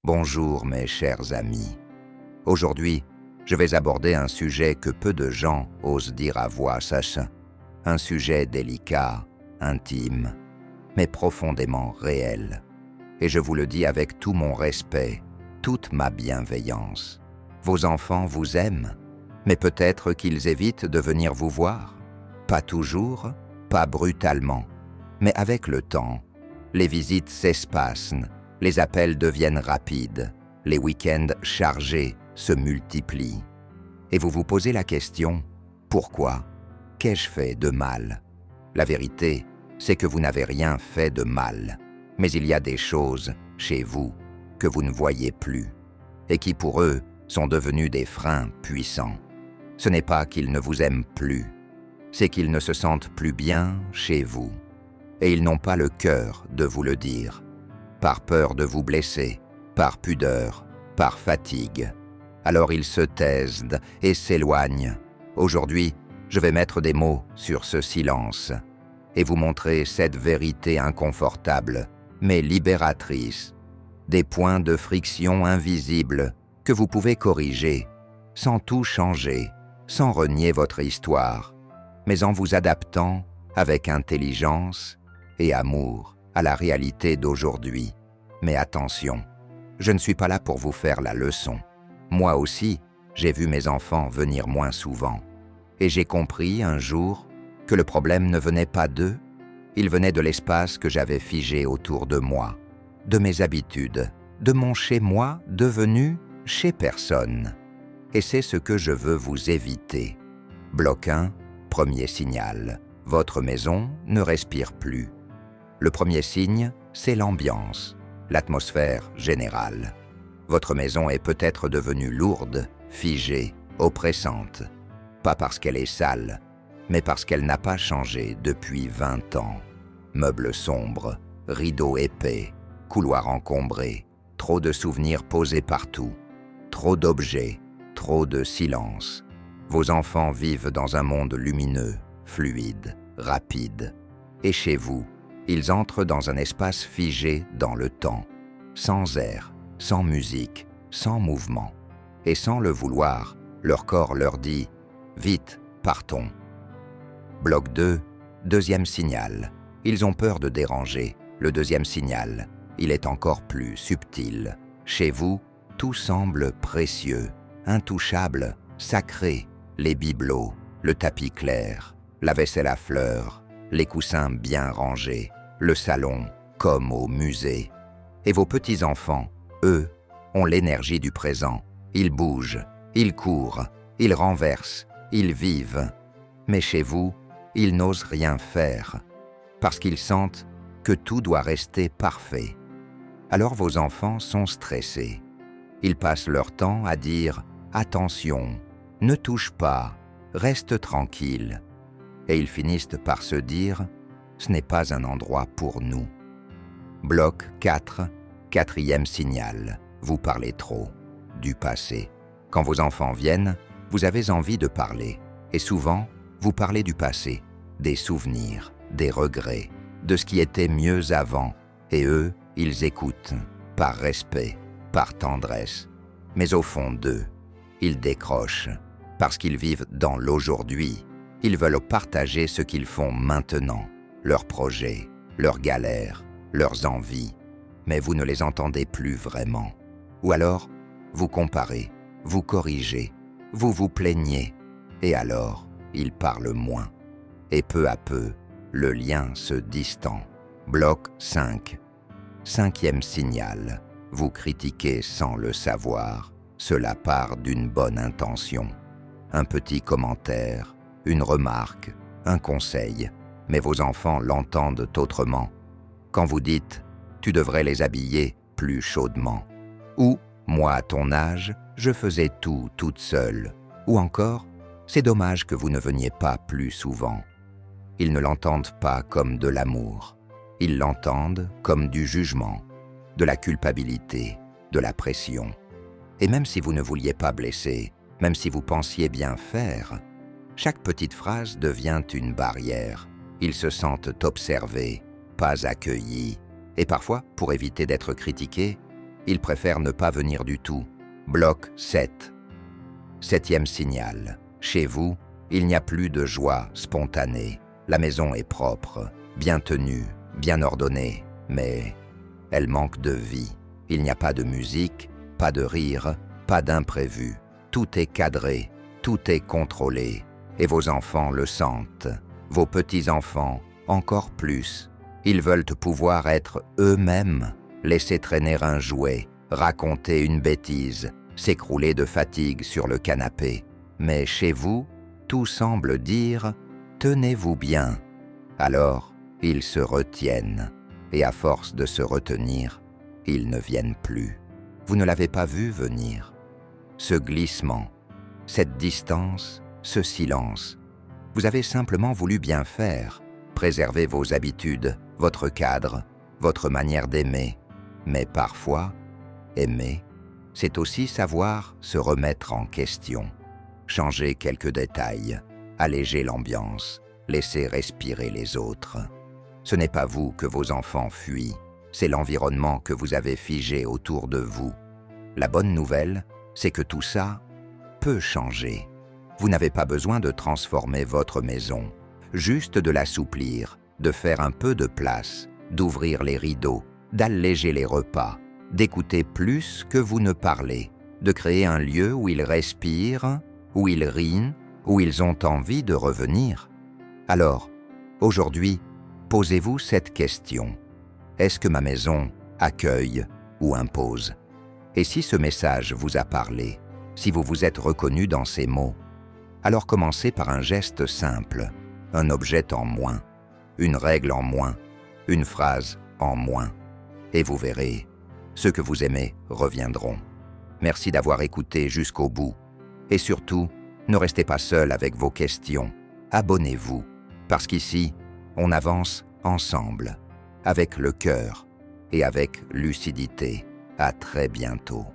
Bonjour mes chers amis. Aujourd'hui, je vais aborder un sujet que peu de gens osent dire à voix sèche. Un sujet délicat, intime, mais profondément réel. Et je vous le dis avec tout mon respect, toute ma bienveillance. Vos enfants vous aiment, mais peut-être qu'ils évitent de venir vous voir. Pas toujours, pas brutalement, mais avec le temps, les visites s'espacent, les appels deviennent rapides, les week-ends chargés se multiplient. Et vous vous posez la question, pourquoi? Qu'ai-je fait de mal? La vérité, c'est que vous n'avez rien fait de mal, mais il y a des choses, chez vous, que vous ne voyez plus, et qui pour eux sont devenues des freins puissants. Ce n'est pas qu'ils ne vous aiment plus, c'est qu'ils ne se sentent plus bien chez vous. Et ils n'ont pas le cœur de vous le dire, par peur de vous blesser, par pudeur, par fatigue. Alors ils se taisent et s'éloignent. Aujourd'hui, je vais mettre des mots sur ce silence et vous montrer cette vérité inconfortable, mais libératrice, des points de friction invisibles que vous pouvez corriger, sans tout changer, sans renier votre histoire, mais en vous adaptant avec intelligence et amour à la réalité d'aujourd'hui. Mais attention, je ne suis pas là pour vous faire la leçon. Moi aussi, j'ai vu mes enfants venir moins souvent. Et j'ai compris un jour que le problème ne venait pas d'eux, il venait de l'espace que j'avais figé autour de moi, de mes habitudes, de mon chez-moi devenu chez personne. Et c'est ce que je veux vous éviter. Bloc 1, premier signal. Votre maison ne respire plus. Le premier signe, c'est l'ambiance, l'atmosphère générale. Votre maison est peut-être devenue lourde, figée, oppressante. Pas parce qu'elle est sale, mais parce qu'elle n'a pas changé depuis 20 ans. Meubles sombres, rideaux épais, couloirs encombrés, trop de souvenirs posés partout, trop d'objets, trop de silence. Vos enfants vivent dans un monde lumineux, fluide, rapide. Et chez vous, ils entrent dans un espace figé dans le temps, sans air, sans musique, sans mouvement. Et sans le vouloir, leur corps leur dit « Vite, partons ». Bloc 2, deuxième signal. Ils ont peur de déranger. Le deuxième signal, il est encore plus subtil. Chez vous, tout semble précieux, intouchable, sacré. Les bibelots, le tapis clair, la vaisselle à fleurs, les coussins bien rangés, le salon comme au musée. Et vos petits-enfants, eux, ont l'énergie du présent. Ils bougent, ils courent, ils renversent, ils vivent. Mais chez vous, ils n'osent rien faire, parce qu'ils sentent que tout doit rester parfait. Alors vos enfants sont stressés. Ils passent leur temps à dire « Attention, ne touche pas, reste tranquille ». Et ils finissent par se dire « Ce n'est pas un endroit pour nous ». Bloc 4, quatrième signal. Vous parlez trop, du passé. Quand vos enfants viennent, vous avez envie de parler. Et souvent, vous parlez du passé, des souvenirs, des regrets, de ce qui était mieux avant. Et eux, ils écoutent, par respect, par tendresse. Mais au fond d'eux, ils décrochent, parce qu'ils vivent dans l'aujourd'hui. Ils veulent partager ce qu'ils font maintenant, leurs projets, leurs galères, leurs envies. Mais vous ne les entendez plus vraiment. Ou alors, vous comparez, vous corrigez, vous vous plaignez. Et alors, ils parlent moins. Et peu à peu, le lien se distend. Bloc 5. Cinquième signal. Vous critiquez sans le savoir. Cela part d'une bonne intention. Un petit commentaire, une remarque, un conseil. Mais vos enfants l'entendent autrement. Quand vous dites « Tu devrais les habiller plus chaudement » ou « Moi, à ton âge, je faisais tout toute seule » ou encore « C'est dommage que vous ne veniez pas plus souvent ». Ils ne l'entendent pas comme de l'amour. Ils l'entendent comme du jugement, de la culpabilité, de la pression. Et même si vous ne vouliez pas blesser, même si vous pensiez bien faire, chaque petite phrase devient une barrière. Ils se sentent observés, pas accueillis. Et parfois, pour éviter d'être critiqués, Ils préfèrent ne pas venir du tout. Bloc 7. 7e signal. Chez vous, il n'y a plus de joie spontanée. La maison est propre, bien tenue, bien ordonnée, mais elle manque de vie. Il n'y a pas de musique, pas de rire, pas d'imprévu. Tout est cadré, tout est contrôlé. Et vos enfants le sentent. Vos petits-enfants, encore plus. Ils veulent pouvoir être eux-mêmes, laisser traîner un jouet, raconter une bêtise, s'écrouler de fatigue sur le canapé. Mais chez vous, tout semble dire « tenez-vous bien ». Alors, ils se retiennent, et à force de se retenir, ils ne viennent plus. Vous ne l'avez pas vu venir. Ce glissement, cette distance, ce silence. Vous avez simplement voulu bien faire, préserver vos habitudes, votre cadre, votre manière d'aimer. Mais parfois, aimer, c'est aussi savoir se remettre en question, changer quelques détails, alléger l'ambiance, laisser respirer les autres. Ce n'est pas vous que vos enfants fuient, c'est l'environnement que vous avez figé autour de vous. La bonne nouvelle, c'est que tout ça peut changer. Vous n'avez pas besoin de transformer votre maison, juste de l'assouplir, de faire un peu de place, d'ouvrir les rideaux, d'alléger les repas, d'écouter plus que vous ne parlez, de créer un lieu où ils respirent, où ils rient, où ils ont envie de revenir. Alors, aujourd'hui, posez-vous cette question. Est-ce que ma maison accueille ou impose? Et si ce message vous a parlé, si vous vous êtes reconnu dans ces mots, alors commencez par un geste simple, un objet en moins, une règle en moins, une phrase en moins. Et vous verrez, ceux que vous aimez reviendront. Merci d'avoir écouté jusqu'au bout. Et surtout, ne restez pas seul avec vos questions. Abonnez-vous, parce qu'ici, on avance ensemble, avec le cœur et avec lucidité. À très bientôt.